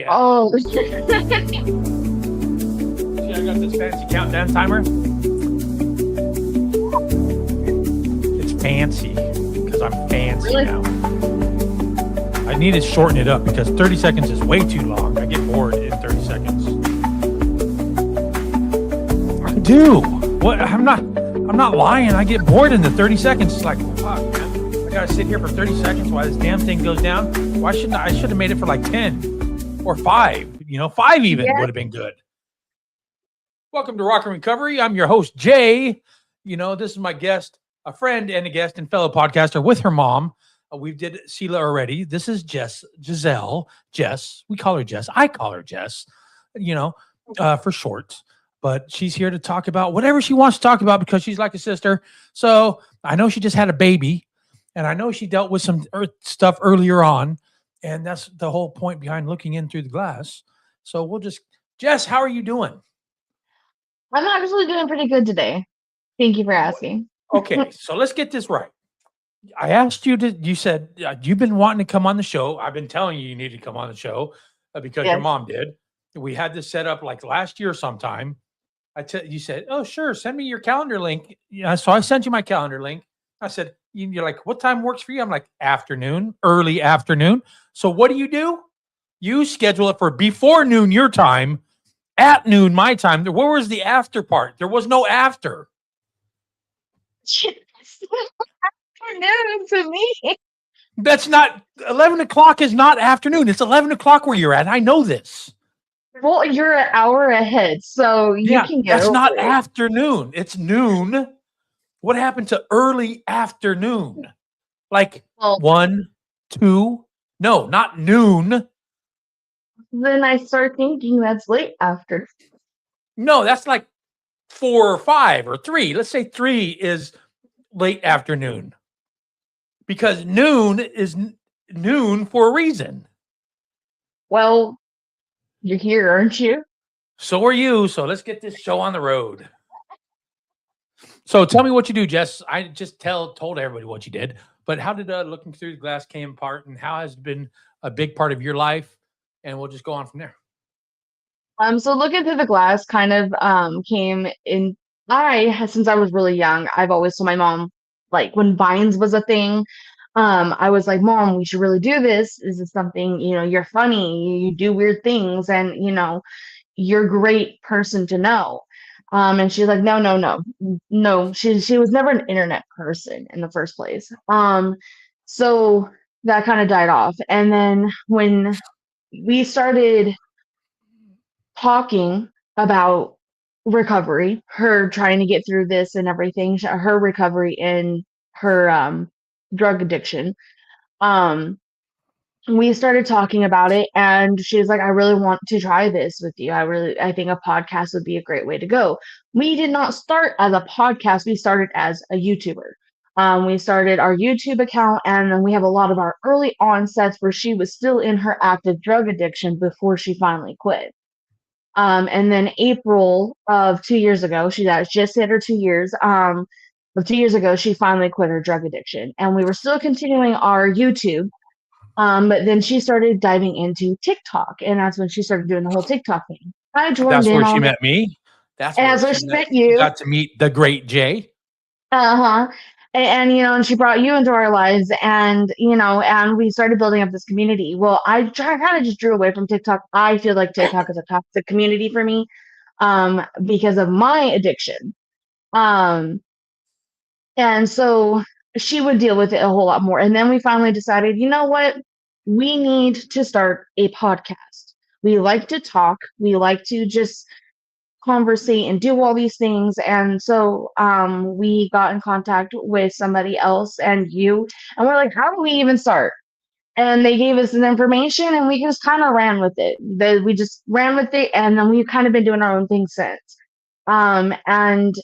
Yeah. Oh, See, I got this fancy countdown timer. It's fancy because I'm fancy really? now. I need to shorten it up because 30 seconds is way too long. I get bored in 30 seconds. I do. What? I'm not lying. I get bored in the 30 seconds. It's like, fuck, man. I gotta sit here for 30 seconds while this damn thing goes down. Why shouldn't I should have made it for like 10 or 5. 5 even Yeah. would have been good. Welcome to Rock and Recovery. I'm your host, Jay. This is my guest, a friend and a guest and fellow podcaster with her mom. We did Sheila already. This is Jeselle. Jess. We call her Jess. I call her Jess, for short. But she's here to talk about whatever she wants to talk about because she's like a sister. So I know she just had a baby, and I know she dealt with some stuff earlier on. And that's the whole point behind looking in through the glass. So Jess, how are you doing? I'm actually doing pretty good today. Thank you for asking. Okay, so let's get this right. I asked you said you've been wanting to come on the show. I've been telling you need to come on the show because your Yes. mom did. We had this set up like last year sometime. You said, "Oh, sure, send me your calendar link." Yeah, so I sent you my calendar link. I said, "You're like, what time works for you?" I'm like, "Afternoon, early afternoon." So what do? You schedule it for before noon your time, at noon my time. Where was the after part? There was no after. Afternoon to me. That's not 11 o'clock is not afternoon. It's 11 o'clock where you're at. I know this. Well, you're an hour ahead, so you Yeah, can get that's over not it. afternoon. It's noon. What happened to early afternoon? Like Well, 1, 2? No, not noon. then I start thinking that's late after. No, that's like 4 or 5 or 3. Let's say 3 is late afternoon because noon is noon for a reason. Well, you're here, aren't you? So are you. So let's get this show on the road. So tell me what you do, Jess. I just told everybody what you did, but how did looking through the glass came apart, and how has it been a big part of your life? And we'll just go on from there. So looking through the glass kind of came in. Since I was really young, I've always told my mom, like when Vines was a thing, I was like, Mom, we should really do this. This is something, you're funny, you do weird things, and you're a great person to know. And she's like, no, no, no, no. She was never an internet person in the first place. So that kind of died off. And then when we started talking about recovery, her trying to get through this and everything, her recovery in her drug addiction. Um, we started talking about it, and she was like, I really want to try this with you. I think a podcast would be a great way to go. We did not start as a podcast, we started as a YouTuber. We started our YouTube account, and then we have a lot of our early onsets where she was still in her active drug addiction before she finally quit. And then April of 2 years ago, she had just hit her 2 years. Of 2 years ago, she finally quit her drug addiction, and we were still continuing our YouTube. But then she started diving into TikTok, and that's when she started doing the whole TikTok thing. I joined That's in where she on it, met me. That's and where that's where she she met. met She you. got to meet the great Jay. Uh-huh. And she brought you into our lives, and we started building up this community. Well, kind of just drew away from TikTok. I feel like TikTok is a toxic community for me, because of my addiction. Um, and so she would deal with it a whole lot more. And then we finally decided, you know what? We need to start a podcast. We like to talk. We like to just conversate and do all these things. And so we got in contact with somebody else and you, and we're like, how do we even start? And they gave us the information, and we just kind of ran with it. We just ran with it, and then we've kind of been doing our own thing since. And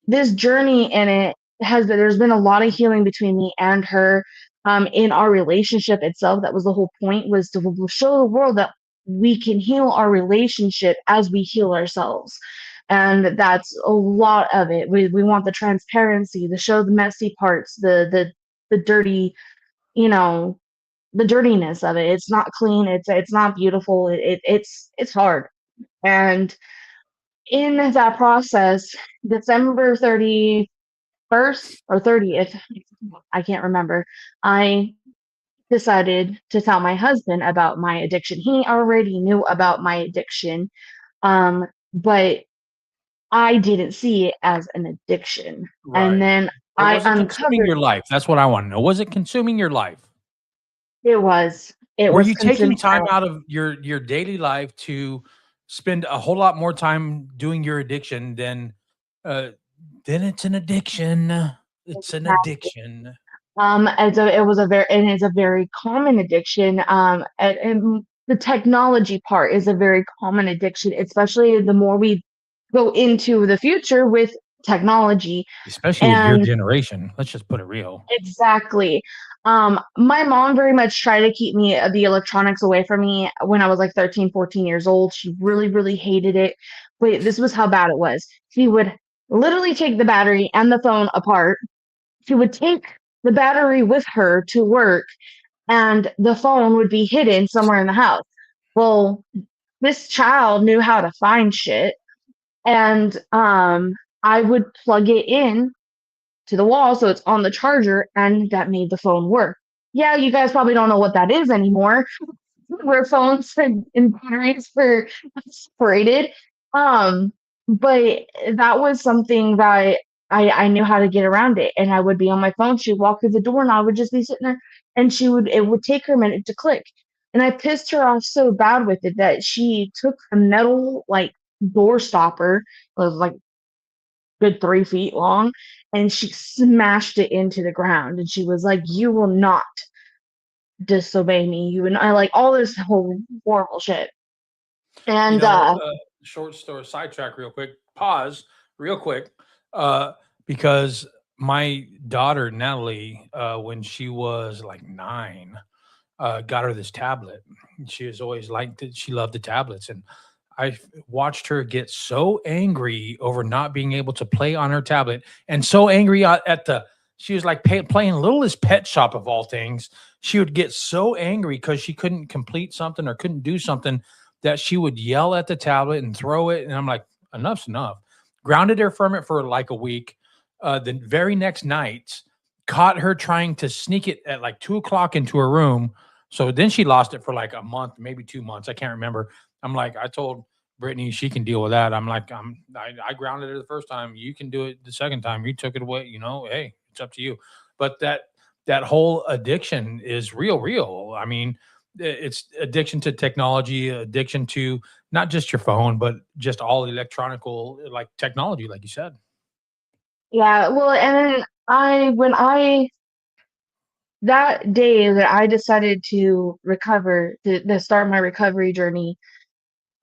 this journey in it there's been a lot of healing between me and her, in our relationship itself. That was the whole point, was to show the world that we can heal our relationship as we heal ourselves. And that's a lot of it. We want the transparency, to show the messy parts, the dirty, you know the dirtiness of it. It's not clean. It's not beautiful. It's hard. And in that process, December 31st or 30th, I can't remember, I decided to tell my husband about my addiction. He already knew about my addiction, but I didn't see it as an addiction. And Right. then But I was it consuming uncovered your life? That's what I want to know. Was it consuming your life? it Were was you taking consuming my time out of your daily life to spend a whole lot more time doing your addiction uh then it's an addiction. It's an life. addiction. It was a very and it's a very common addiction. And the technology part is a very common addiction, especially the more we go into the future with technology. Especially with your And generation. Let's just put it real. exactly. My mom very much tried to keep me the electronics away from me when I was like 13, 14 years old. She really, really hated it. But this was how bad it was. She would literally take the battery and the phone apart. She would take the battery with her to work, and the phone would be hidden somewhere in the house. Well, this child knew how to find shit, and I would plug it in to the wall so it's on the charger, and that made the phone work. Yeah, you guys probably don't know what that is anymore, where phones and batteries were separated. Um, but that was something that I knew how to get around it. And I would be on my phone. She'd walk through the door and I would just be sitting there and it would take her a minute to click. And I pissed her off so bad with it that she took a metal like door stopper, it was like good 3 feet long, and she smashed it into the ground. And she was like, "You will not disobey me. You and I like all this whole horrible shit." You And know, short story sidetrack real quick. Pause real quick. Uh, because my daughter Natalie, when she was like 9, got her this tablet. She has always liked it. She loved the tablets, and watched her get so angry over not being able to play on her tablet, and so angry at the. She was like playing Littlest Pet Shop of all things. She would get so angry because she couldn't complete something or couldn't do something that she would yell at the tablet and throw it. And I'm like, enough's enough. Grounded her from it for like a week. The very next night, caught her trying to sneak it at like 2 o'clock into her room. So then she lost it for like a month, maybe 2 months. I can't remember. I'm like, I told Brittany she can deal with that. I'm like, I grounded her the first time. You can do it the second time. You took it away. Hey, it's up to you. But that whole addiction is real. I mean, it's addiction to technology, addiction to not just your phone, but just all electronical like technology, like you said. yeah, well, and then when I that day that I decided to to start my recovery journey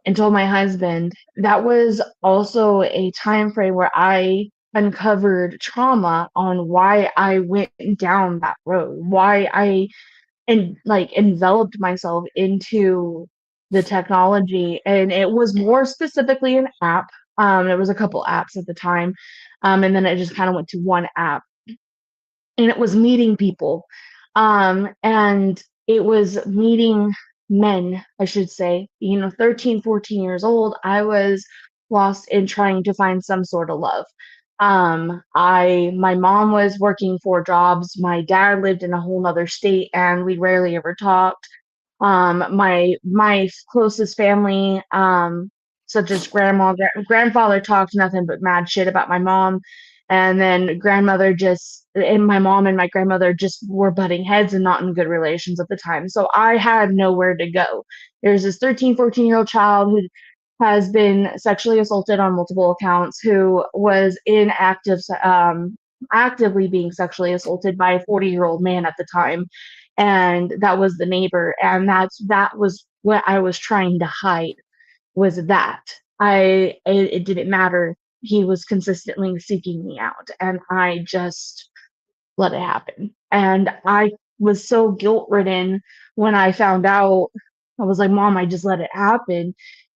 and told my husband, that was also a time frame where I uncovered trauma on why I went down that road, why I and like enveloped myself into the technology. And it was more specifically an app. There was a couple apps at the time. And then it just kind of went to one app, and it was meeting people. And it was meeting men, I should say. 13, 14 years old, I was lost in trying to find some sort of love. My mom was working 4 jobs. My dad lived in a whole nother state, and we rarely ever talked. My closest family, such as grandfather, talked nothing but mad shit about my mom, and then grandmother just and my mom and my grandmother just were butting heads and not in good relations at the time. So I had nowhere to go. There's this 13, 14-year-old child who has been sexually assaulted on multiple accounts, who was actively being sexually assaulted by a 40-year-old man at the time, and that was the neighbor. And that was what I was trying to hide, was that it didn't matter. He was consistently seeking me out, and I just let it happen. And I was so guilt ridden when I found out. I was like, "Mom, I just let it happen."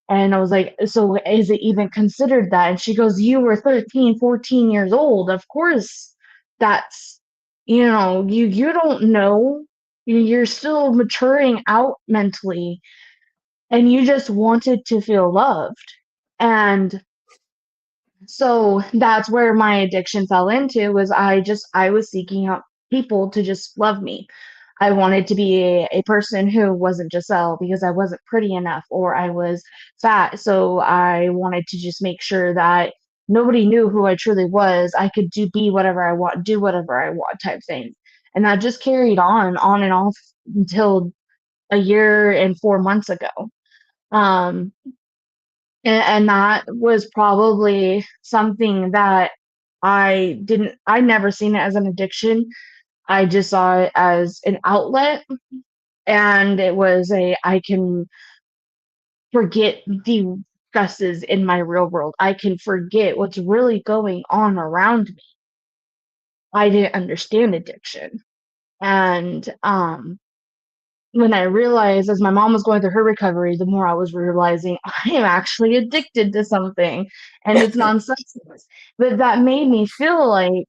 And I was like, "So is it even considered that?" And she goes, "You were 13, 14 years old. Of course that's, you don't know. you're still maturing out mentally, and you just wanted to feel loved. And so that's where my addiction fell into, was I was seeking out people to just love me. I wanted to be a person who wasn't Jeselle because I wasn't pretty enough or I was fat. So I wanted to just make sure that nobody knew who I truly was. I could be whatever I want, do whatever I want type thing. And that just carried on and off until a year and 4 months ago. Um, and that was probably something that I never seen it as an addiction. I just saw it as an outlet, and it was I can forget the stresses in my real world. I can forget what's really going on around me. I didn't understand addiction. And when I realized, as my mom was going through her recovery, the more I was realizing I am actually addicted to something, and it's non-substance. But that made me feel like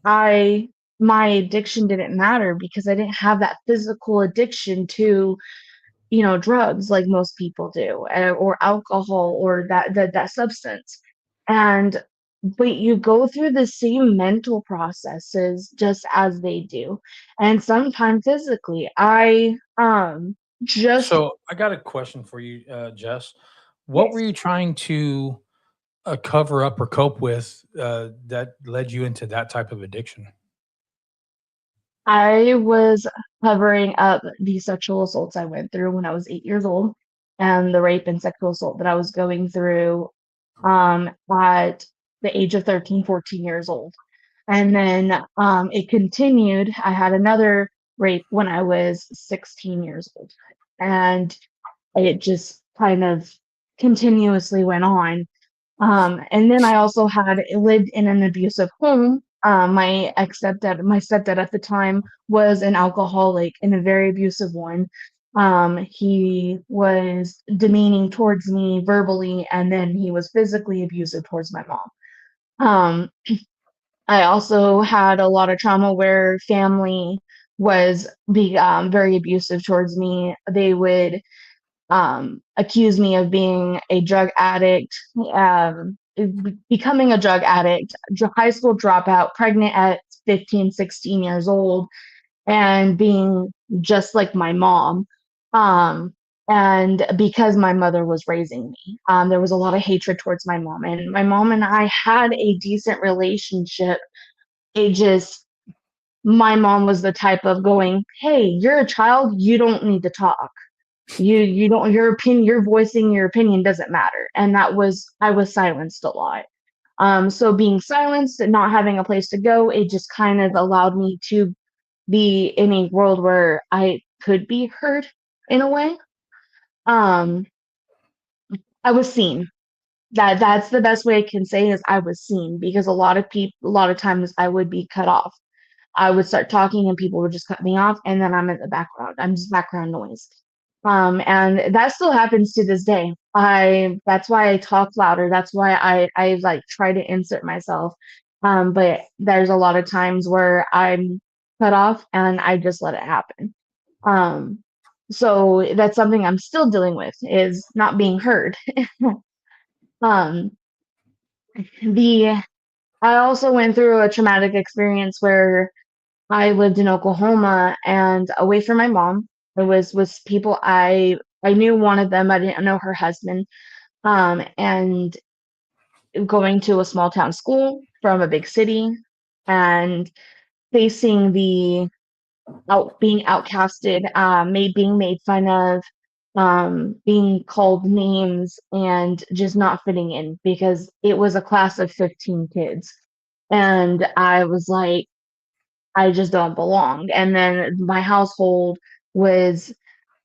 I my addiction didn't matter because I didn't have that physical addiction to, drugs like most people do, or alcohol, or that substance. And but you go through the same mental processes just as they do, and sometimes physically. I just So I got a question for you, Jess. What were Yes. you trying to cover up or cope with that led you into that type of addiction? I was covering up the sexual assaults I went through when I was 8 years old, and the rape and sexual assault that I was going through at the age of 13, 14 years old. And then it continued. I had another rape when I was 16 years old. And it just kind of continuously went on. And then I also had lived in an abusive home. My stepdad at the time was an alcoholic and a very abusive one. He was demeaning towards me verbally, and then he was physically abusive towards my mom. Um, I also had a lot of trauma where family was very abusive towards me. They would accuse me of being a drug addict, becoming a drug addict, high school dropout, pregnant at 15, 16 years old, and being just like my mom. Um, and because my mother was raising me, there was a lot of hatred towards my mom. And my mom and I had a decent relationship. It just, my mom was the type of going, "Hey, you're a child, you don't need to talk. You don't your opinion you're voicing your opinion doesn't matter." And I was silenced a lot. So being silenced and not having a place to go, it just kind of allowed me to be in a world where I could be heard in a way. Um, I was seen. That's the best way I can say, is I was seen, because a lot of times I would be cut off. I would start talking and people would just cut me off, and then I'm in the background. I'm just background noise. And that still happens to this day. That's why I talk louder. That's why I like try to insert myself. But there's a lot of times where I'm cut off and I just let it happen. Um, so that's something I'm still dealing with, is not being heard. Um, the I also went through a traumatic experience where I lived in Oklahoma and away from my mom. It was people I knew one of them. I didn't know her husband. And going to a small town school from a big city, and facing the being outcasted, being made fun of, being called names, and just not fitting in, because it was a class of 15 kids. And I was like, I just don't belong. And then my household was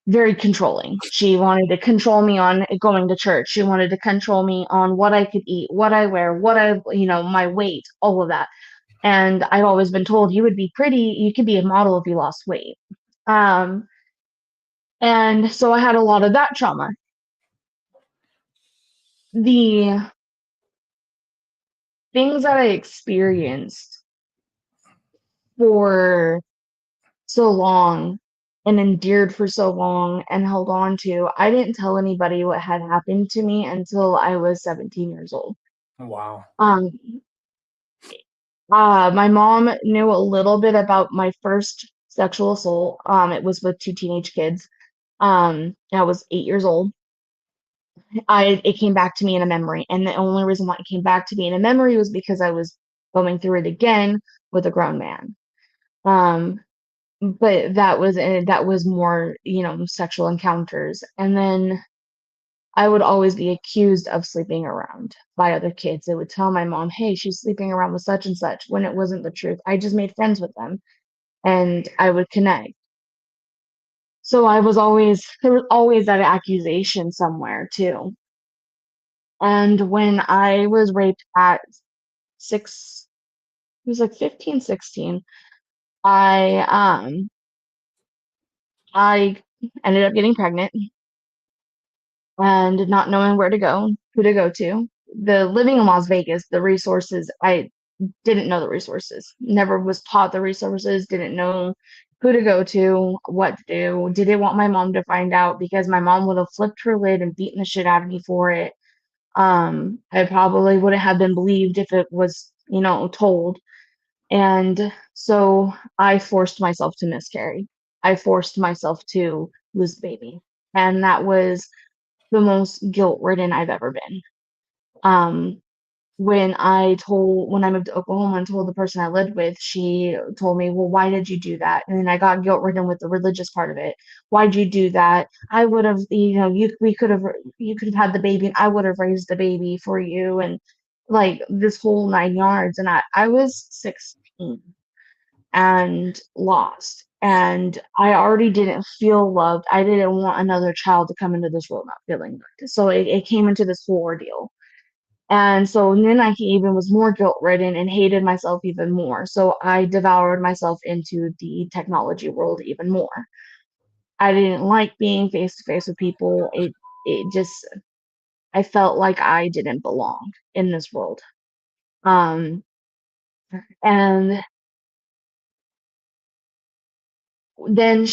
very controlling. She wanted to control me on going to church. She wanted to control me on what I could eat, what I wear, my weight, all of that. And I've always been told, you would be pretty, you could be a model if you lost weight. Um, and so I had a lot of that trauma. The things that I experienced for so long, and endured for so long and held on to. I didn't tell anybody what had happened to me until I was 17 years old. Wow. Um, my mom knew a little bit about my first sexual assault. It was with two teenage kids. I was 8 years old. It came back to me in a memory, and the only reason why it came back to me in a memory was because I was going through it again with a grown man. Um, but that was more, sexual encounters. And then I would always be accused of sleeping around by other kids. They would tell my mom, "Hey, she's sleeping around with such and such," when it wasn't the truth. I just made friends with them and I would connect. So there was always that accusation somewhere too. And when I was raped at six, it was like 15, 16, I I ended up getting pregnant and not knowing where to go, who to go to. The living in Las Vegas, the resources, I didn't know the resources. Never was taught the resources, didn't know who to go to, what to do. Didn't want my mom to find out because my mom would have flipped her lid and beaten the shit out of me for it. I probably wouldn't have been believed if it was, told. And so I forced myself to miscarry. I forced myself to lose the baby. And that was the most guilt-ridden I've ever been. Um, when I moved to Oklahoma and told the person I lived with, she told me, "Well, why did you do that?" And then I got guilt-ridden with the religious part of it. "Why'd you do that? I would have, you could have had the baby and I would have raised the baby for you," and like this whole 9 yards. And I was 16 and lost. And I already didn't feel loved. I didn't want another child to come into this world not feeling loved. So it came into this whole ordeal. And so then I even was more guilt ridden and hated myself even more. So I devoured myself into the technology world even more. I didn't like being face to face with people. It just I felt like I didn't belong in this world. Um and then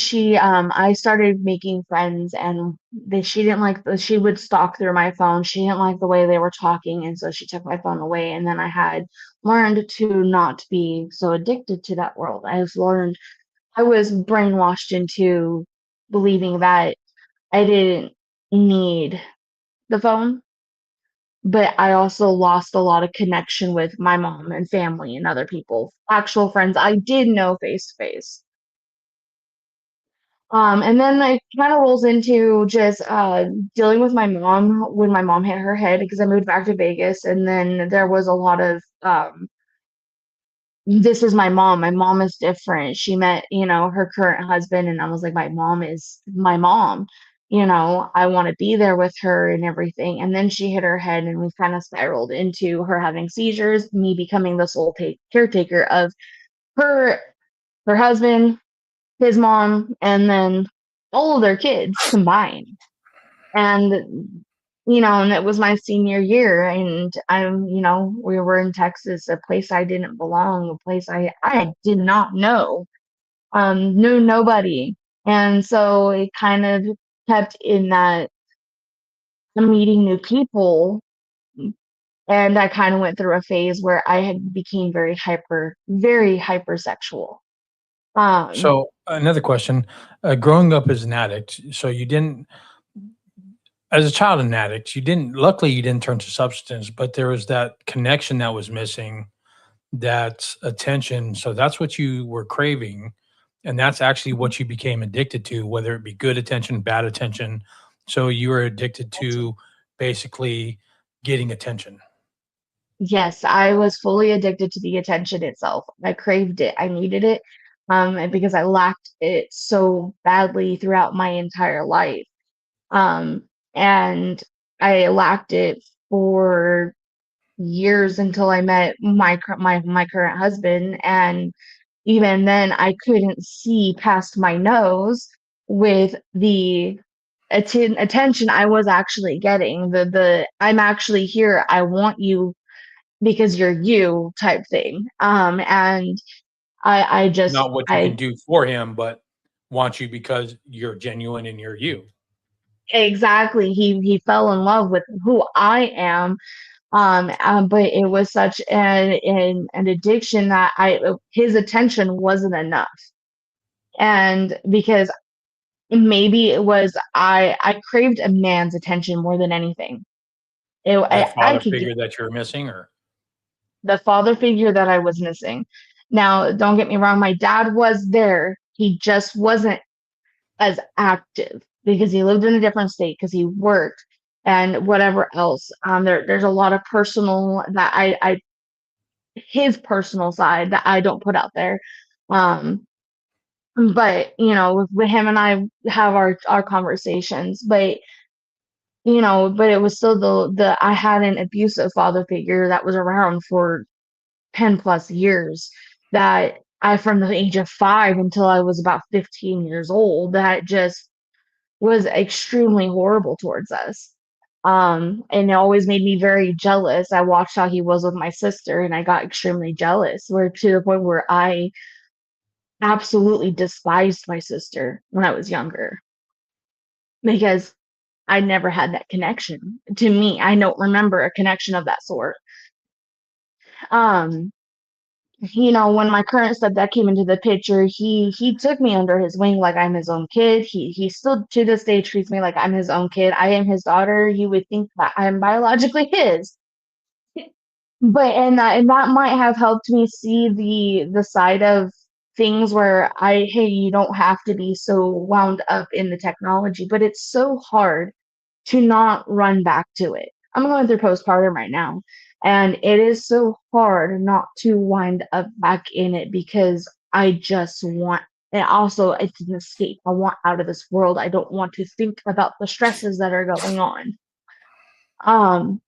I started making friends, and she didn't she would stalk through my phone. She didn't like the way they were talking, and so she took my phone away. And then I had learned to not be so addicted to that world. I was brainwashed into believing that I didn't need the phone, but I also lost a lot of connection with my mom and family and other people, actual friends I did know face to face. And then it kind of rolls into just dealing with my mom when my mom hit her head because I moved back to Vegas, and then there was a lot of this is my mom. My mom is different. She met, her current husband, and I was like, my mom is my mom. I want to be there with her and everything. And then she hit her head, and we kind of spiraled into her having seizures, me becoming the sole caretaker of her, her husband, his mom, and then all of their kids combined. And and it was my senior year, and we were in Texas, a place I didn't belong, a place I did not know, knew nobody. And so it kind of kept in that meeting new people. And I kind of went through a phase where I had became very hypersexual. Um, So another question: growing up as an addict, so you didn't, as a child an addict, you didn't. Luckily, you didn't turn to substance, but there was that connection that was missing, that attention. So that's what you were craving, and that's actually what you became addicted to, whether it be good attention, bad attention. So you were addicted to basically getting attention. Yes, I was fully addicted to the attention itself. I craved it. I needed it, and because I lacked it so badly throughout my entire life. Um, and I lacked it for years until I met my current husband, and even then, I couldn't see past my nose with the attention I was actually getting. The I'm actually here. I want you because you're you type thing. And I just Not what you can do for him, but wants you because you're genuine and you're you. Exactly. He fell in love with who I am. But it was such an addiction that his attention wasn't enough. And because maybe it was I craved a man's attention more than anything. That I father could get figure that you're missing, or the father figure that I was missing. Now, don't get me wrong, my dad was there. He just wasn't as active because he lived in a different state because he worked and whatever else. There's a lot of personal that I his personal side that I don't put out there. Um, but with him and I have our conversations, but but it was still the I had an abusive father figure that was around for 10 plus years that I from the age of 5 until I was about 15 years old that just was extremely horrible towards us. And it always made me very jealous. I watched how he was with my sister and I got extremely jealous, where to the point where I absolutely despised my sister when I was younger because I never had that connection. To me, I don't remember a connection of that sort. Um, when my current stepdad came into the picture, he took me under his wing like I'm his own kid. He still to this day treats me like I'm his own kid. I am his daughter. You would think that I am biologically his. But and that might have helped me see the side of things where hey, you don't have to be so wound up in the technology, but it's so hard to not run back to it. I'm going through postpartum right now, and it is so hard not to wind up back in it because I just want, and also it's an escape. I want out of this world. I don't want to think about the stresses that are going on. Um,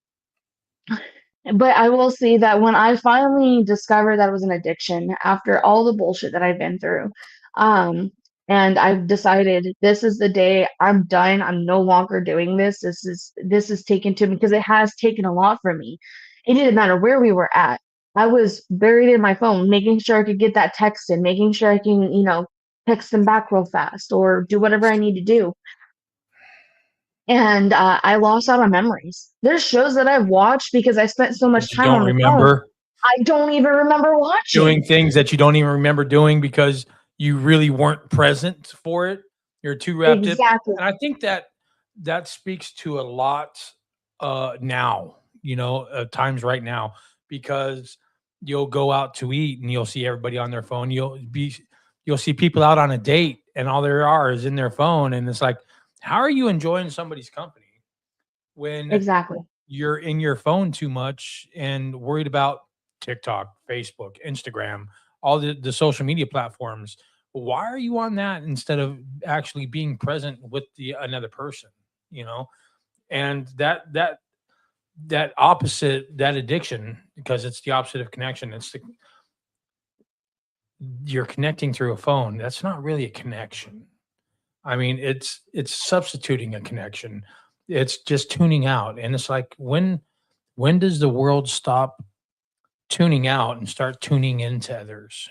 but I will say that when I finally discovered that it was an addiction after all the bullshit that I've been through, um, and I've decided this is the day I'm done. I'm no longer doing this. This is taken to me because it has taken a lot from me. It didn't matter where we were at. I was buried in my phone, making sure I could get that text in, making sure I can, text them back real fast or do whatever I need to do. And I lost out on memories. There's shows that I've watched because I spent so much that you time don't on the phone. remember, I don't even remember doing watching. things that you don't even remember doing because you really weren't present for it. You're too wrapped up. Exactly. And I think that speaks to a lot now, times right now, because you'll go out to eat and you'll see everybody on their phone. You'll see people out on a date and all there are is in their phone. And it's like, how are you enjoying somebody's company when Exactly. you're in your phone too much and worried about TikTok, Facebook, Instagram, all the social media platforms? Why are you on that instead of actually being present with the another person? You know, and that opposite, that addiction, because it's the opposite of connection. You're connecting through a phone. That's not really a connection. I mean, it's substituting a connection. It's just tuning out, and it's like when does the world stop tuning out and start tuning into others?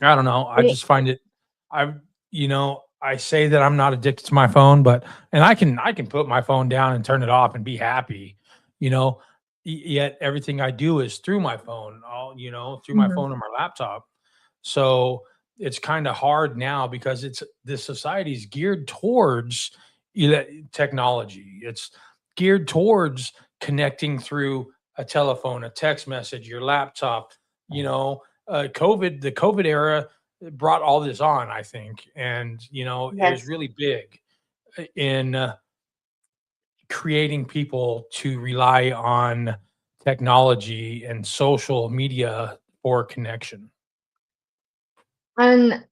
I don't know. I It, just find it. I I say that I'm not addicted to my phone, but and I can put my phone down and turn it off and be happy. You know, Yet everything I do is through my phone. All through my mhm. phone or my laptop. So it's kind of hard now because this society is geared towards technology. It's geared towards connecting through a telephone, a text message, your laptop. The COVID era brought all this on, I think, and it was Yes. really big in creating people to rely on technology and social media for connection. And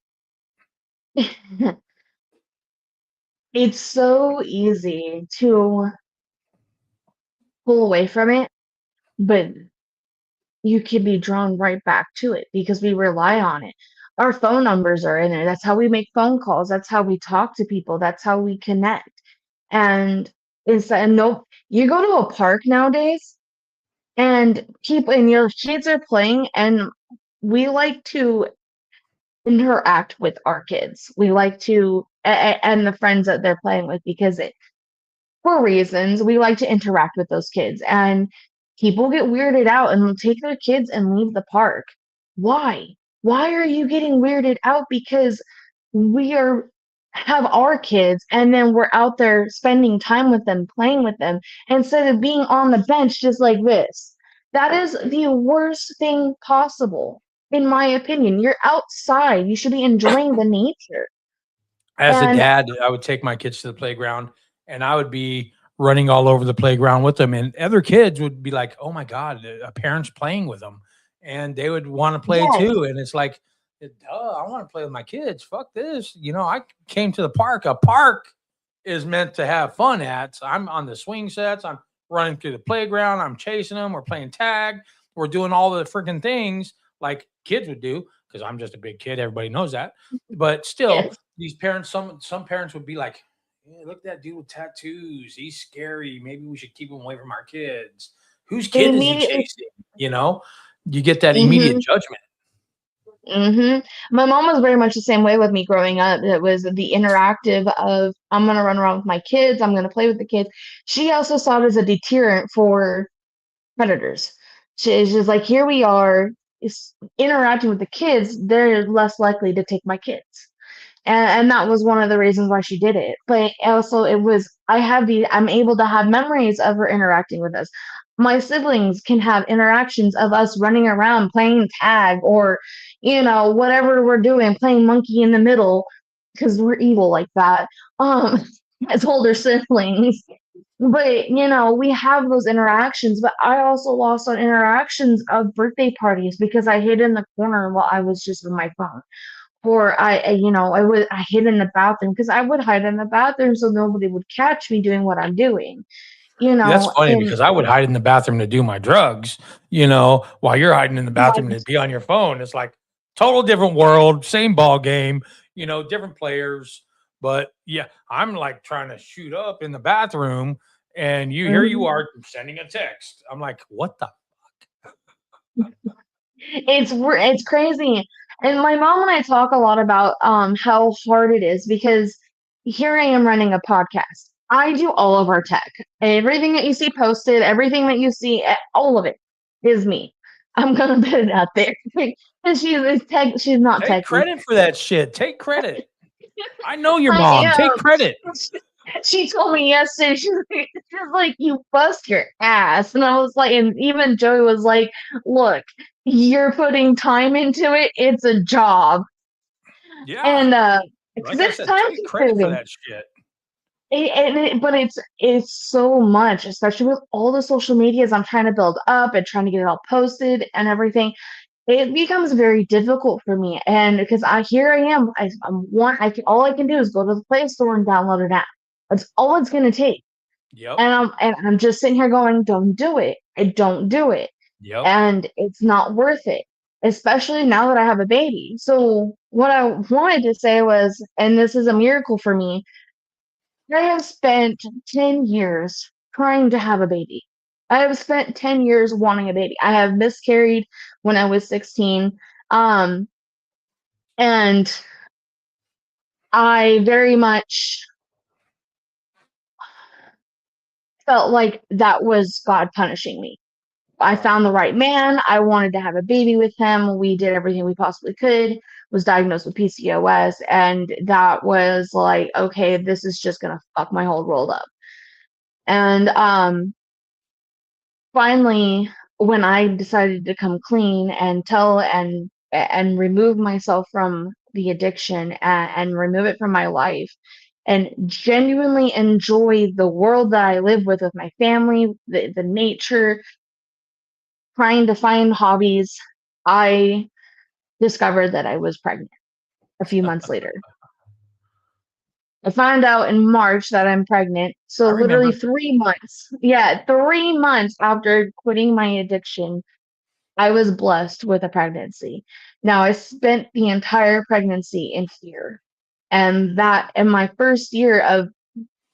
it's so easy to pull away from it, but you can be drawn right back to it because we rely on it. Our phone numbers are in there. That's how we make phone calls. That's how we talk to people. That's how we connect. And and no, you go to a park nowadays and people and your kids are playing and we like to interact with our kids. We like to, and the friends that they're playing with, because for reasons, we like to interact with those kids. And people get weirded out and will take their kids and leave the park. Why? Why are you getting weirded out? Because we are have our kids and then we're out there spending time with them, playing with them, instead of being on the bench just like this. That is the worst thing possible, in my opinion. You're outside. You should be enjoying the nature. As a And dad, I would take my kids to the playground and I would be running all over the playground with them. And other kids would be like, oh my God, a parent's playing with them. And they would want to play yes, too. And it's like, duh, I want to play with my kids. Fuck this. I came to the park. A park is meant to have fun at. So I'm on the swing sets. I'm running through the playground. I'm chasing them. We're playing tag. We're doing all the freaking things like kids would do because I'm just a big kid. Everybody knows that. But still, yes. these parents, some parents would be like, "Yeah, look at that dude with tattoos. He's scary. Maybe we should keep him away from our kids. Whose They kid is he immediately chasing?" You get that immediate mhm, judgment. mhm. My mom was very much the same way with me growing up. It was the interactive of, "I'm gonna run around with my kids, I'm gonna play with the kids." She also saw it as a deterrent for predators. She's just like, "Here we are, interacting with the kids, they're less likely to take my kids." And that was one of the reasons why she did it. But also, I'm able to have memories of her interacting with us. My siblings can have interactions of us running around playing tag, or whatever we're doing, playing monkey in the middle, because we're evil like that. um as older siblings. But we have those interactions. But I also lost on interactions of birthday parties because I hid in the corner while I was just on my phone. Or I hid in the bathroom, because I would hide in the bathroom so nobody would catch me doing what I'm doing. That's funny And because I would hide in the bathroom to do my drugs, while you're hiding in the bathroom to be on your phone. It's like total different world, same ball game, different players. But yeah, I'm like trying to shoot up in the bathroom and here you Mhm. are sending a text. I'm like, what the It's crazy. And my mom and I talk a lot about how hard it is, because here I am running a podcast. I do all of our tech. Everything that you see posted, everything that you see, all of it is me. I'm gonna put it out there. And she's not take techy. credit for that shit. Take credit. I know your I mom. Take am. credit. She told me yesterday, she's like, "You bust your ass." And I was like, and even Joey was like, "Look, you're putting time into it. It's a job." Yeah. And because Like I it's said, time take credit for consuming. that shit. But it's so much, especially with all the social medias I'm trying to build up and trying to get it all posted and everything. It becomes very difficult for me, and because here I am, all I can do is go to the Play Store and download an app. That's all it's gonna take. Yep. And I'm just sitting here going, "Don't do it. I don't do it." Yep. And it's not worth it, especially now that I have a baby. So what I wanted to say was, and this is a miracle for me, I have spent 10 years trying to have a baby. I have spent 10 years wanting a baby. I have miscarried when I was 16. Um, and I very much felt like that was God punishing me. I Right. found the right man. I wanted to have a baby with him. We did everything we possibly could. Was diagnosed with PCOS, and that was like, okay, this is just gonna fuck my whole world up. And finally, when I decided to come clean and tell and remove myself from the addiction, and remove it from my life, and genuinely enjoy the world that I live with my family, the nature, trying to find hobbies, I discovered that I was pregnant a few months later. I found out in March that I'm pregnant. So I literally remember. 3 months. Yeah, 3 months after quitting my addiction, I was blessed with a pregnancy. Now, I spent the entire pregnancy in fear. And that in my first year of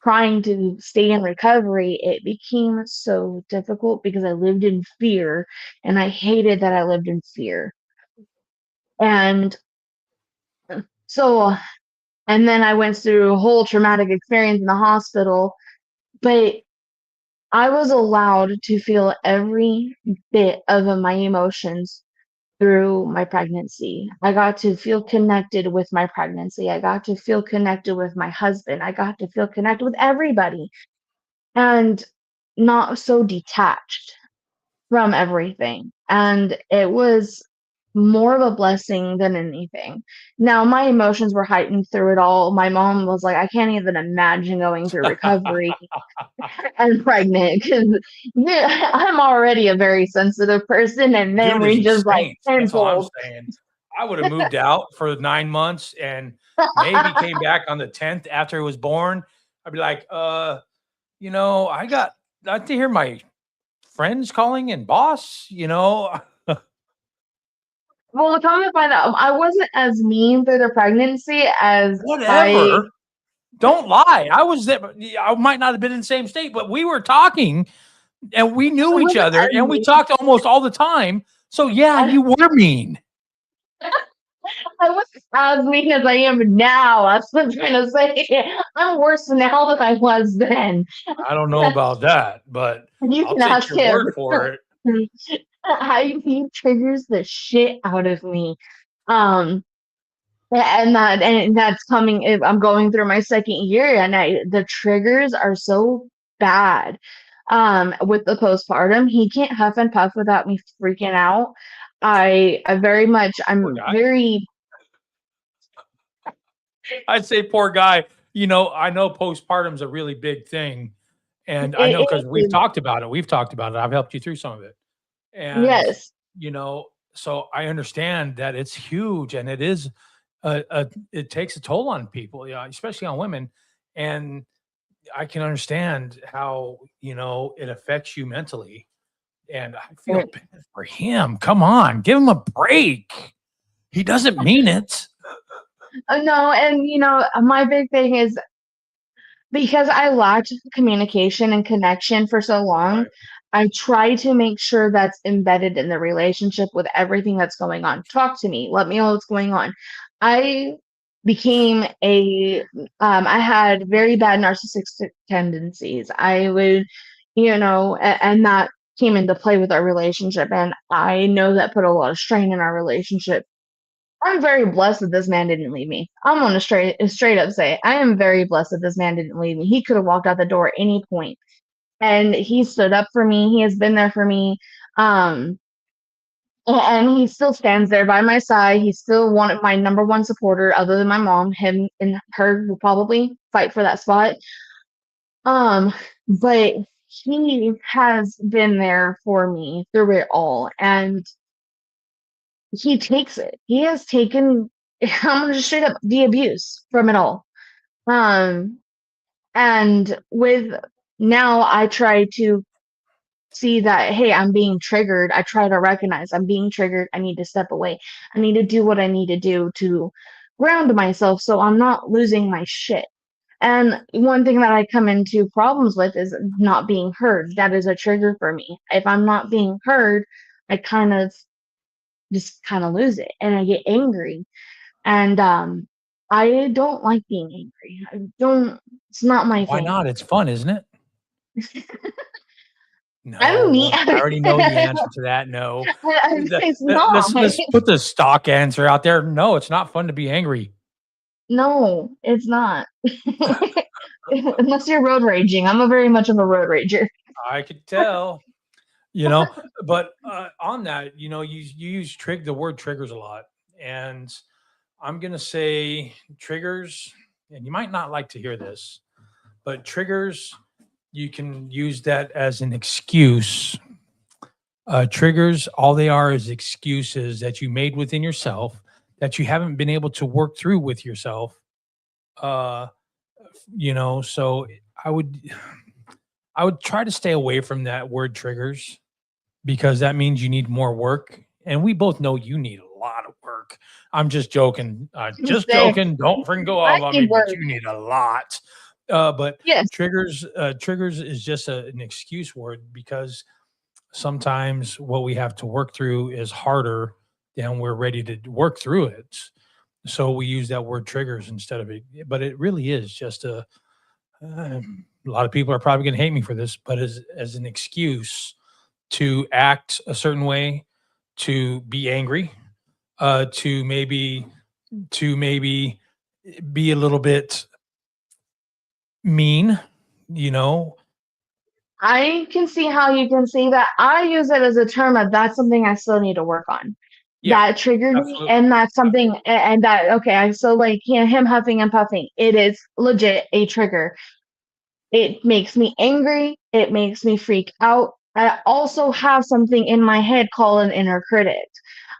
trying to stay in recovery, it became so difficult because I lived in fear, and I hated that I lived in fear. And So, and then I went through a whole traumatic experience in the hospital, but I was allowed to feel every bit of my emotions through my pregnancy. I got to feel connected with my pregnancy. I got to feel connected with my husband. I got to feel connected with everybody and not so detached from everything. And it was more of a blessing than anything. Now, my emotions were heightened through it all. My mom was like, I can't even imagine going through recovery and pregnant because I'm already a very sensitive person. And then Dude is we a just like saint. That's all I'm tenfold. saying. I would have moved out for 9 months and maybe came back on the 10th after it was born. I'd be like, I like to hear my friends calling and boss, Well, come to find out, I wasn't as mean through the pregnancy as I. whatever. Don't lie. I was there. I might not have been in the same state, but we were talking and we I knew each wasn't other as and we mean. talked almost all the time. So yeah, I, you were mean. I wasn't as mean as I am now. That's what I'm trying to say. I'm worse now than I was then. I don't know about that, but You I'll can take ask your him. word for it. He triggers the shit out of me. Um, and that's coming. I'm going through my second year, and the triggers are so bad. With the postpartum, he can't huff and puff without me freaking out. I very much. Poor I'm guy. very. I'd say poor guy. I know postpartum's a really big thing. And I know It because we've is. talked about it. We've talked about it. I've helped you through some of it. And, Yes. so I understand that it's huge and it is it takes a toll on people, yeah, especially on women. And I can understand how, it affects you mentally. And I feel Right. bad for him. Come on, give him a break. He doesn't mean it. No, and my big thing is because I lacked communication and connection for so long, Right. I try to make sure that's embedded in the relationship with everything that's going on. Talk to me. Let me know what's going on. I became I had very bad narcissistic tendencies. I would, and that came into play with our relationship. And I know that put a lot of strain in our relationship. I'm very blessed that this man didn't leave me. I'm gonna straight up say I am very blessed that this man didn't leave me. He could have walked out the door at any point, and he stood up for me. He has been there for me, um, and he still stands there by my side. He's still one of my number one supporter, other than my mom. Him and her will probably fight for that spot. Um, but he has been there for me through it all, and he takes it. He has taken I'm gonna just straight up the abuse from it all. Um, and with now I try to see that, hey, I'm being triggered. I try to recognize I'm being triggered. I need to step away. I need to do what I need to do to ground myself so I'm not losing my shit. And one thing that I come into problems with is not being heard. That is a trigger for me. If I'm not being heard, I kind of lose it and I get angry. And I don't like being angry. I don't. It's not my Why thing. not? It's fun, isn't it? I'm me. No, I already know the answer to that. No. It's not. Let's put the stock answer out there. No, it's not fun to be angry. No, it's not. Unless you're road raging. I'm a very much of a road rager. I could tell, you know, but on that, you use the word triggers a lot. And I'm going to say triggers, and you might not like to hear this, but triggers, you can use that as an excuse. Triggers, all they are is excuses that you made within yourself that you haven't been able to work through with yourself. Uh, so I would I would try to stay away from that word triggers because that means you need more work. And we both know you need a lot of work. I'm just joking. Just Say, joking. Don't freaking go I off on me, need but work. you need a lot. But Yes. triggers is just an excuse word because sometimes what we have to work through is harder than we're ready to work through it. So we use that word triggers instead of it, but it really is just a lot of people are probably going to hate me for this, but as an excuse to act a certain way, to be angry, to maybe be a little bit mean, you know. I can see how you can see that. I use it as a term of that's something I still need to work on. Yeah, That triggered me, absolutely. and that's something, and that okay. So like, yeah, him huffing and puffing, it is legit a trigger. It makes me angry. It makes me freak out. I also have something in my head called an inner critic.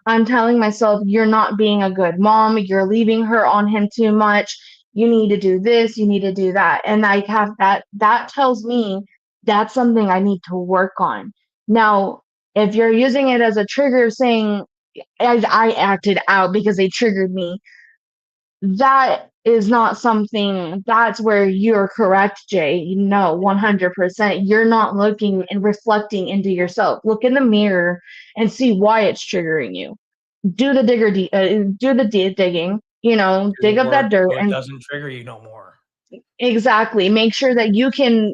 I'm telling myself, you're not being a good mom. You're leaving her on him too much. You need to do this. You need to do that. And I have that, that tells me that's something I need to work on. Now, if you're using it as a trigger saying, I acted out because they triggered me, that is not something that's where you're correct, Jay. No, 100%. You're not looking and reflecting into yourself. Look in the mirror and see why it's triggering you. Do the digging, Do the dig up that work dirt so it and doesn't trigger you no more. exactly make sure that you can,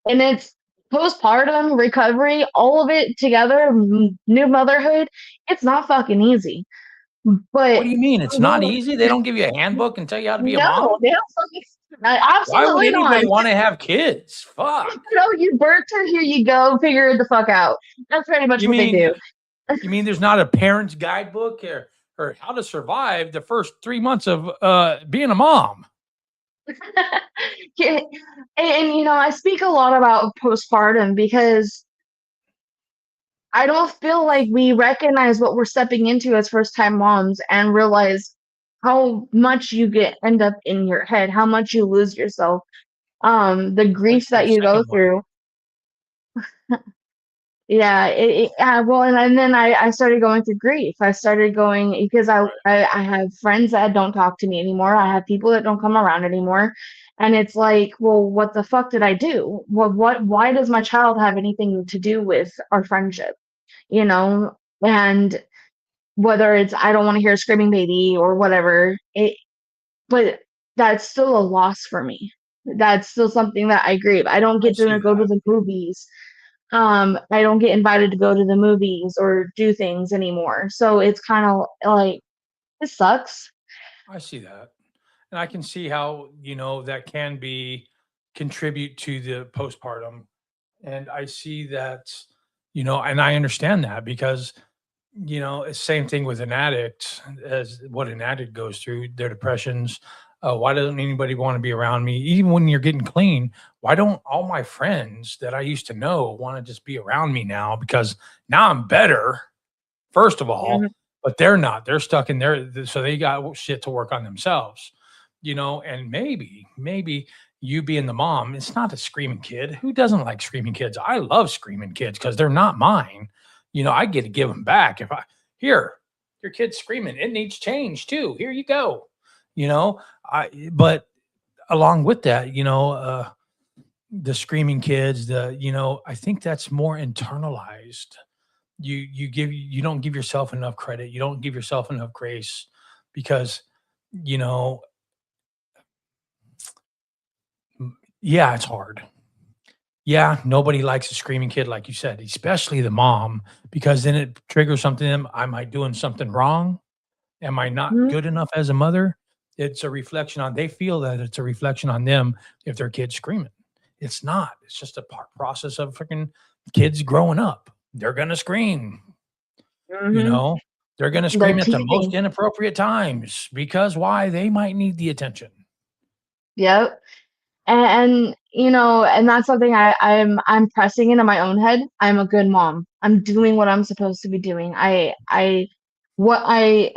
and it's postpartum recovery, all of it together, new motherhood. It's not fucking easy, What but do you mean? It's not easy? They don't give you a handbook and tell you how to be a no, mom? they don't fucking, Why would absolutely not. anybody want to have kids? Fuck. No, you birthed her, here you go, figure it the fuck out. That's pretty much You what they mean do. you mean there's not a parent's guidebook or how to survive the first 3 months of being a mom? Yeah, and I speak a lot about postpartum because I don't feel like we recognize what we're stepping into as first time moms and realize how much you end up in your head, how much you lose yourself, the Wait grief till the that you go second one. through. Yeah, well, and then I started going through grief. I started going because Right. I have friends that don't talk to me anymore. I have people that don't come around anymore. And it's like, well, what the fuck did I do? Well, why does my child have anything to do with our friendship? You know, and whether it's I don't want to hear a screaming baby or whatever, but that's still a loss for me. That's still something that I grieve. I don't I get see to go to that. the movies. I don't get invited to go to the movies or do things anymore. So it's kind of like it sucks. I see that. And I can see how, that can be contribute to the postpartum. And I see that, and I understand that because, it's same thing with an addict as what an addict goes through, their depressions. Why doesn't anybody want to be around me? Even when you're getting clean, why don't all my friends that I used to know want to just be around me now? Because now I'm better, first of all, Mhm. but they're not. They're stuck in there. So they got shit to work on themselves, and maybe you being the mom, it's not a screaming kid. Who doesn't like screaming kids? I love screaming kids because they're not mine. I get to give them back. If I here, your kid's screaming, it needs change too. Here you go. But along with that, the screaming kids, I think that's more internalized. You don't give yourself enough credit. You don't give yourself enough grace because, you know, yeah, it's hard. Yeah, nobody likes a screaming kid, like you said, especially the mom, because then it triggers something in them. Am I doing something wrong? Am I not Mhm. good enough as a mother? It's a reflection on, they feel that it's a reflection on them if their kid's screaming. It's not. It's just a process of freaking kids growing up. They're gonna scream, you Mhm. know. They're gonna The scream at the most teething. inappropriate times because why? They might need the attention. Yep. And and that's something I'm pressing into my own head. I'm a good mom. I'm doing what I'm supposed to be doing. What I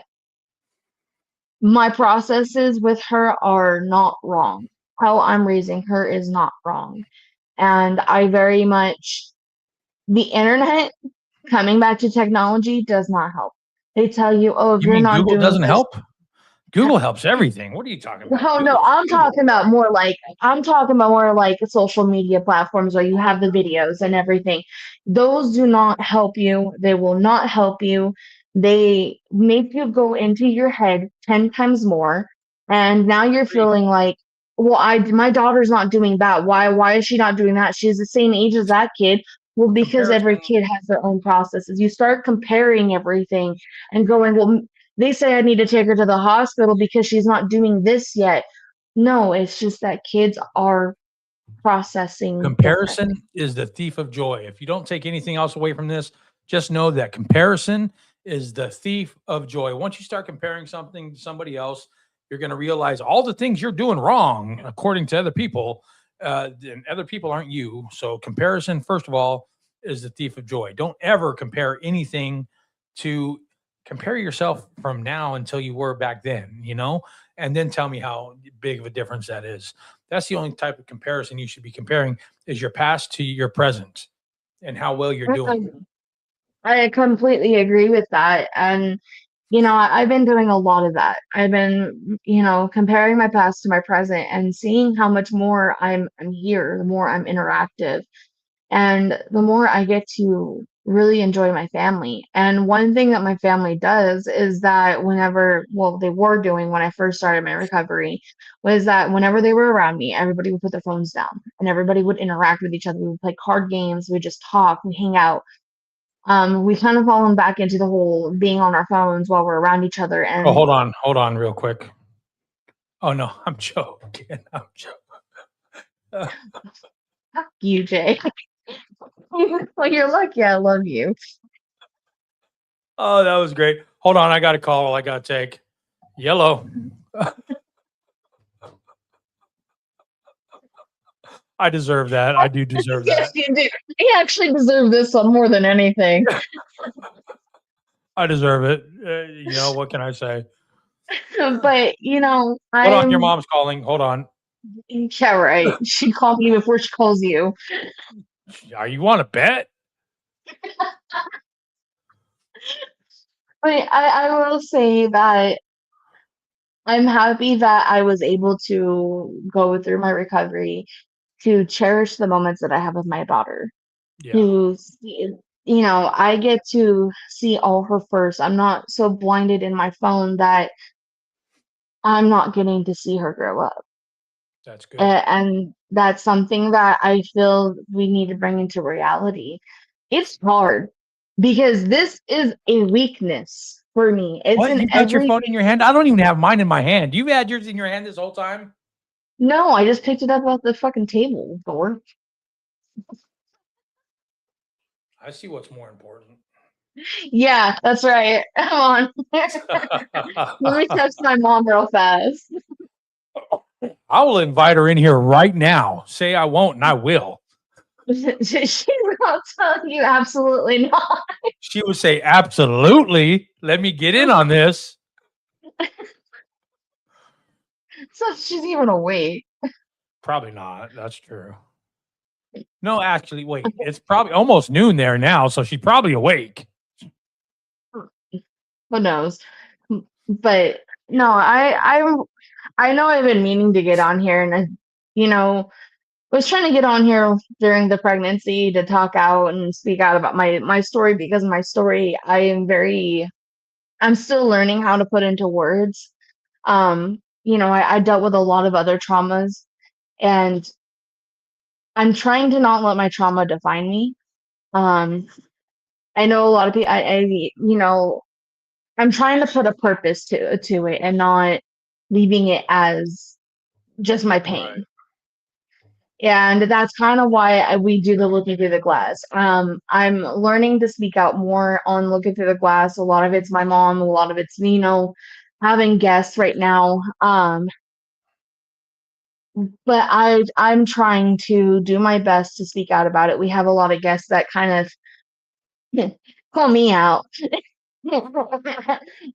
my processes with her are not wrong. How I'm raising her is not wrong. And I very much, the internet, coming back to technology, does not help. They tell you, oh, if You you're mean not Google doing doesn't this. help? Google helps everything. What are you talking about? Oh no, Google's Google. I'm talking about more like social media platforms where you have the videos and everything. Those do not help you. They will not help you. they make you go into your head 10 times more. And now you're Agree. feeling like, well, my daughter's not doing that. Why is she not doing that? She's the same age as that kid. Well, because every Comparison. kid has their own processes. You start comparing everything and going, well, they say I need to take her to the hospital because she's not doing this yet. No, it's just that kids are processing different. Comparison is the thief of joy. If you don't take anything else away from this, just know that comparison is the thief of joy. Once you start comparing something to somebody else, you're going to realize all the things you're doing wrong according to other people, and other people aren't you. So, comparison, first of all, is the thief of joy. Don't ever compare anything to compare yourself from now until you were back then, and then tell me how big of a difference that is. That's the only type of comparison you should be comparing is your past to your present and how well you're doing. I completely agree with that. And, I've been doing a lot of that. I've been, comparing my past to my present and seeing how much more I'm here, the more I'm interactive, and the more I get to really enjoy my family. And one thing that my family does is that well, they were doing when I first started my recovery, was that whenever they were around me, everybody would put their phones down and everybody would interact with each other. We would play card games, we just talk, we hang out. We kind of fallen back into the whole being on our phones while we're around each other. Oh, And hold on real quick. Oh no, I'm joking. I'm joking. fuck you, Jay. Well, you're lucky I love you. Oh, that was great. Hold on, I got a call I got to take. Yellow. I deserve that. I do deserve Yes, that. you do. You actually deserve this one more than anything. I deserve it. What can I say? But Hold on, your mom's calling. Hold on. yeah, right. She called me before she calls you. You want to bet? But I will say that I'm happy that I was able to go through my recovery to cherish the moments that I have with my daughter. Yeah, To see, I get to see all her first. I'm not so blinded in my phone that I'm not getting to see her grow up. that's good. And that's something that I feel we need to bring into reality. It's hard because this is a weakness for me. It's What? in You got your phone in everything. your hand? I don't even have mine in my hand. You've had yours in your hand this whole time? No, I just picked it up off the fucking table, Thor. I see what's more important. Yeah, that's right. Come on. Let me text my mom real fast. I will invite her in here right now. Say I won't, and I will. She's not telling you absolutely not. She would say, absolutely. Let me get in on this. So she's even awake. Probably not. That's true. No, actually, wait. It's probably almost noon there now, so she's probably awake. Who knows? But no, I know I've been meaning to get on here, and was trying to get on here during the pregnancy to talk out and speak out about my story, because my story, I'm still learning how to put into words. I dealt with a lot of other traumas, and I'm trying to not let my trauma define me. Um, I know a lot of people. I'm trying to put a purpose to it and not leaving it as just my Right. pain. And that's kind of why we do the looking through the glass. I'm learning to speak out more on looking through the glass. A lot of it's my mom, a lot of it's, having guests right now. But I'm trying to do my best to speak out about it. We have a lot of guests that kind of call me out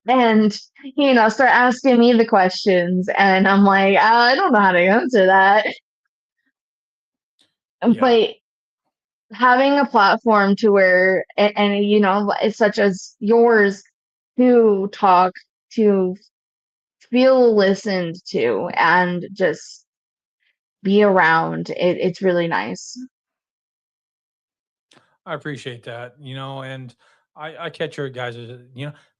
and start asking me the questions, and I'm like, I don't know how to answer that. Yeah. But having a platform to where and it's such as yours, to talk, to feel listened to, and just be around it's really nice. I appreciate that, and I catch your guys',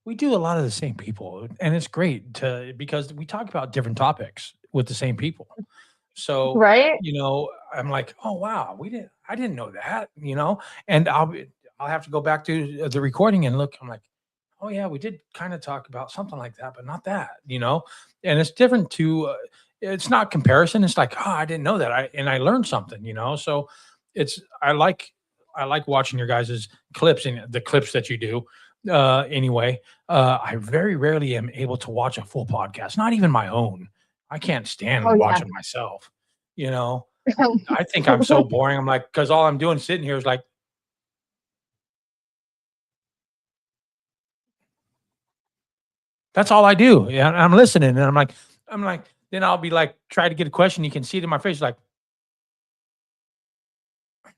we do a lot of the same people, and it's great to because we talk about different topics with the same people. So, Right? I'm like, "Oh, wow, I didn't know that," and I'll have to go back to the recording and look. I'm like, "Oh, yeah, we did kind of talk about something like that, but not that." And it's different it's not comparison. It's like, "Oh, I didn't know that." I learned something. So it's I like watching your guys' clips and the clips that you do. Anyway, I very rarely am able to watch a full podcast, not even my own. I can't Oh stand yeah. watching myself. You know, I think I'm so boring. I'm like, because all I'm doing sitting here is like, that's all I do. Yeah, and I'm listening, and I'm like, then I'll be like, try to get a question. You can see it in my face, like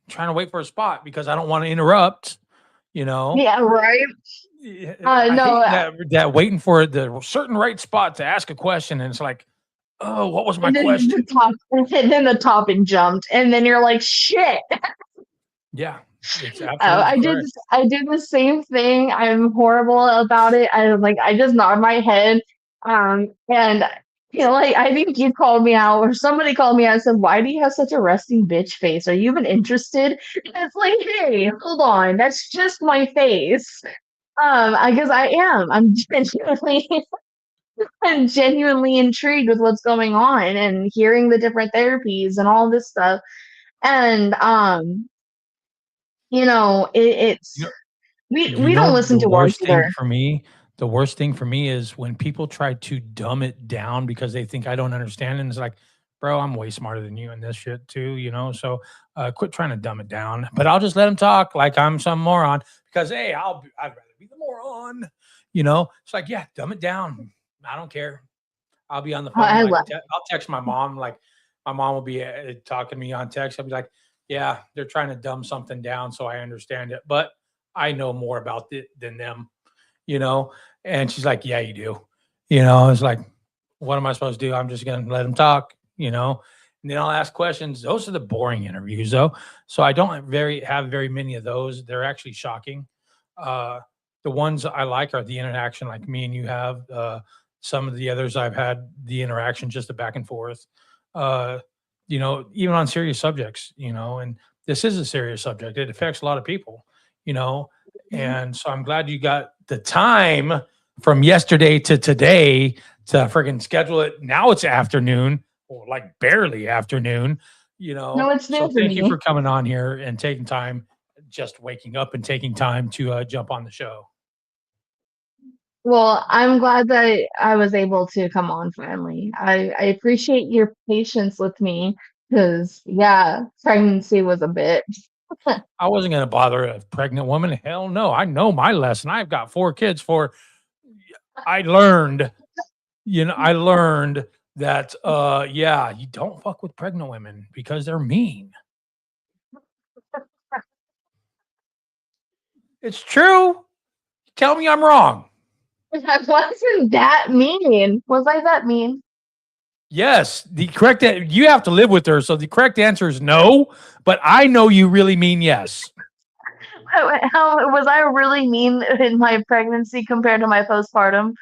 trying to wait for a spot because I don't want to interrupt. You know, Yeah, right. Yeah, I No, hate that waiting for the certain right spot to ask a question, and it's like, oh, what was my and then question? the topic jumped, and then you're like, shit. Yeah, it's Oh, absolutely correct. I did the same thing. I'm horrible about it. I just nod my head. And like I think you called me out or somebody called me out and said, "Why do you have such a resting bitch face? Are you even interested?" And it's like, hey, hold on, that's just my face. I guess I am. I'm genuinely intrigued with what's going on and hearing the different therapies and all this stuff. And You know, it's you we don't know listen to ours either. the worst thing for me is when people try to dumb it down because they think I don't understand, and it's like, bro, I'm way smarter than you in this shit too. So quit trying to dumb it down. But I'll just let them talk like I'm some moron because hey, I'd rather be the moron. It's like, yeah, dumb it down. I don't care. I'll be on the phone, I like, love. I'll text my mom, like, my mom will be, talking to me on text. I'll be like, "Yeah, they're trying to dumb something down so I understand it, but I know more about it than them," you know? And she's like, "Yeah, you do." It's like, "What am I supposed to do? I'm just gonna let them talk?" And then I'll ask questions. Those are the boring interviews, though. So I don't have very many of those. They're actually shocking. Uh, the ones I like are the interaction like me and you have, some of the others I've had the interaction, just the back and forth. Uh, even on serious subjects, and this is a serious subject. It affects a lot of you know, and so I'm glad you got the time from yesterday to today to freaking schedule it. Now it's afternoon or like barely afternoon. No, it's So new for thank you me. for coming on here and taking time, just waking up and taking time to jump on the show. Well, I'm glad that I was able to come on finally. I appreciate your patience with me because, yeah, pregnancy was a bit. I wasn't going to bother a pregnant woman. Hell no. I know my lesson. I've got 4 kids I learned, I learned that, yeah, you don't fuck with pregnant women because they're mean. It's true. Tell me I'm wrong. I wasn't that mean. Was I that mean? Yes, you have to live with her. So the correct answer is no, but I know you really mean yes. How was I really mean in my pregnancy compared to my postpartum?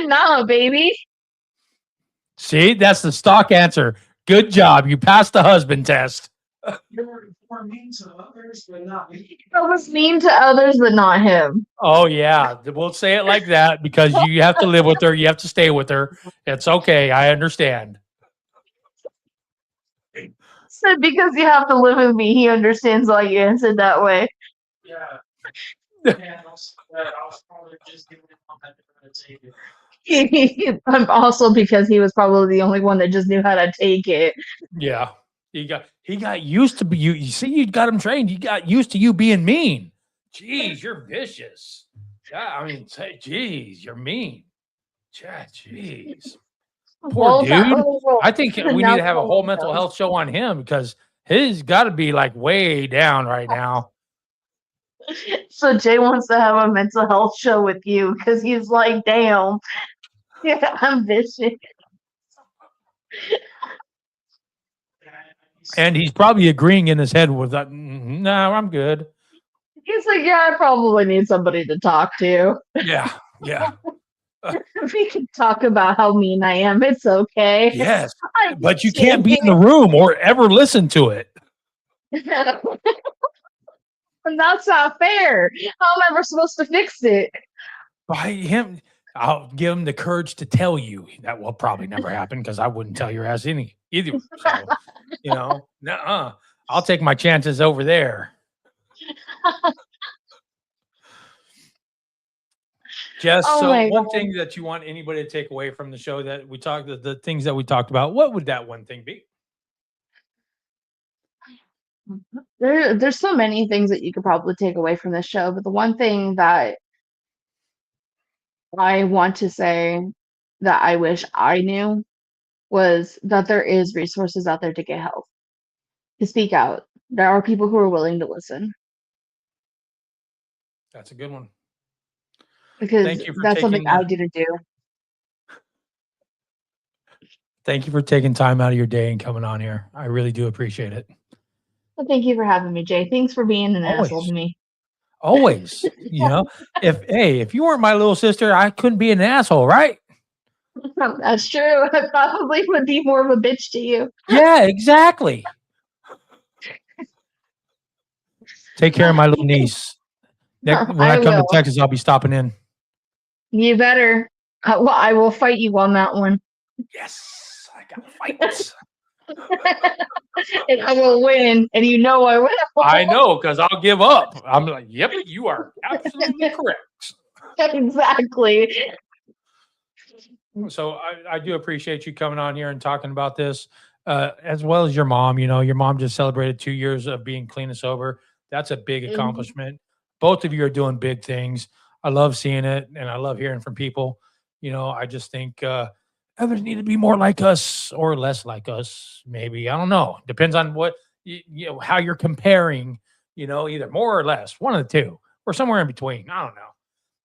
No, baby. See, that's the stock answer. Good job. You passed the husband test. I was mean to others, but not him. Oh yeah, we'll say it like that because you have to live with her. You have to stay with her. It's okay. I understand. So because you have to live with me, he understands why you answered that way. I'm also because he was probably the only one that just knew how to take it. Yeah, he got used to be you. You see, you got him trained. He got used to you being mean. Jeez, you're vicious. Yeah, I mean, say, jeez, you're mean. Yeah, jeez, poor Well, dude. I think we need now to have a whole mental health show on him because his got to be like way down right now. so Jay wants to have a mental health show with you because he's like, damn, yeah, I'm vicious. And he's probably agreeing in his head with that. No, I'm good. He's like, yeah, I probably need somebody to talk to. Yeah. Yeah. We can talk about how mean I am. It's okay. Yes. I'm But you just can't be in kidding. the room or ever listen to it. And that's not fair. How am I ever supposed to fix it? By him, I'll give him the courage to tell you. That will probably never happen because I wouldn't tell your ass either. So, nuh-uh. I'll take my chances over there. Jess, Oh so my one god. thing that you want anybody to take away from the show that we talked, the things that we talked about, what would that one thing be? There's so many things that you could probably take away from this show, but the one thing that I want to say that I wish I knew was that there is resources out there to get help, to speak out. There are people who are willing to listen That's a good one. because Thank you for that's something taking I didn't do. thank you for taking time out of your day and coming on here. I really do appreciate it. Well, thank you for having me, Jay. Thanks for being an asshole to Always. me. Always. If you weren't my little sister, I couldn't be an asshole, right? That's true. I probably would be more of a bitch to you. Yeah, exactly. Take care of my little niece. When I I come to will. Texas, I'll be stopping in. You better. Well, I will fight you on that one. Yes, I got to fight. And I will win. And you know I will. I know because I'll give up. I'm like, yep, you are absolutely correct. Exactly. So I do appreciate you coming on here and talking about this, as well as your mom. Your mom just celebrated 2 years of being clean and sober. That's a big Mhm. accomplishment. Both of you are doing big things. I love seeing it, and I love hearing from people. I just think others need to be more like us or less like us. Maybe I don't know. Depends on what how you're comparing. Either more or less, one of the two, or somewhere in between. I don't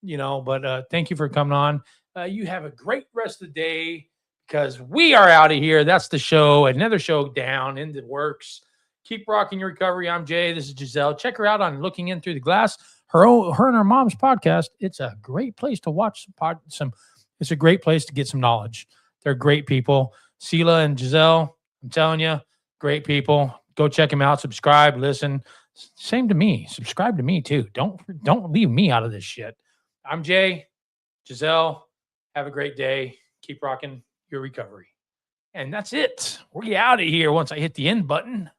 know. But thank you for coming on. You have a great rest of the day because we are out of here. That's the show. Another show down in the works. Keep rocking your recovery. I'm Jay. This is Jeselle. Check her out on Looking In Through the Glass. Her and her mom's podcast. It's a great place to watch some. It's a great place to get some knowledge. They're great people. Sheila and Jeselle. I'm telling you, great people. Go check them out. Subscribe. Listen. Same to me. Subscribe to me too. Don't leave me out of this shit. I'm Jay. Jeselle, have a great day. Keep rocking your recovery. And that's it. We're out of here once I hit the end button.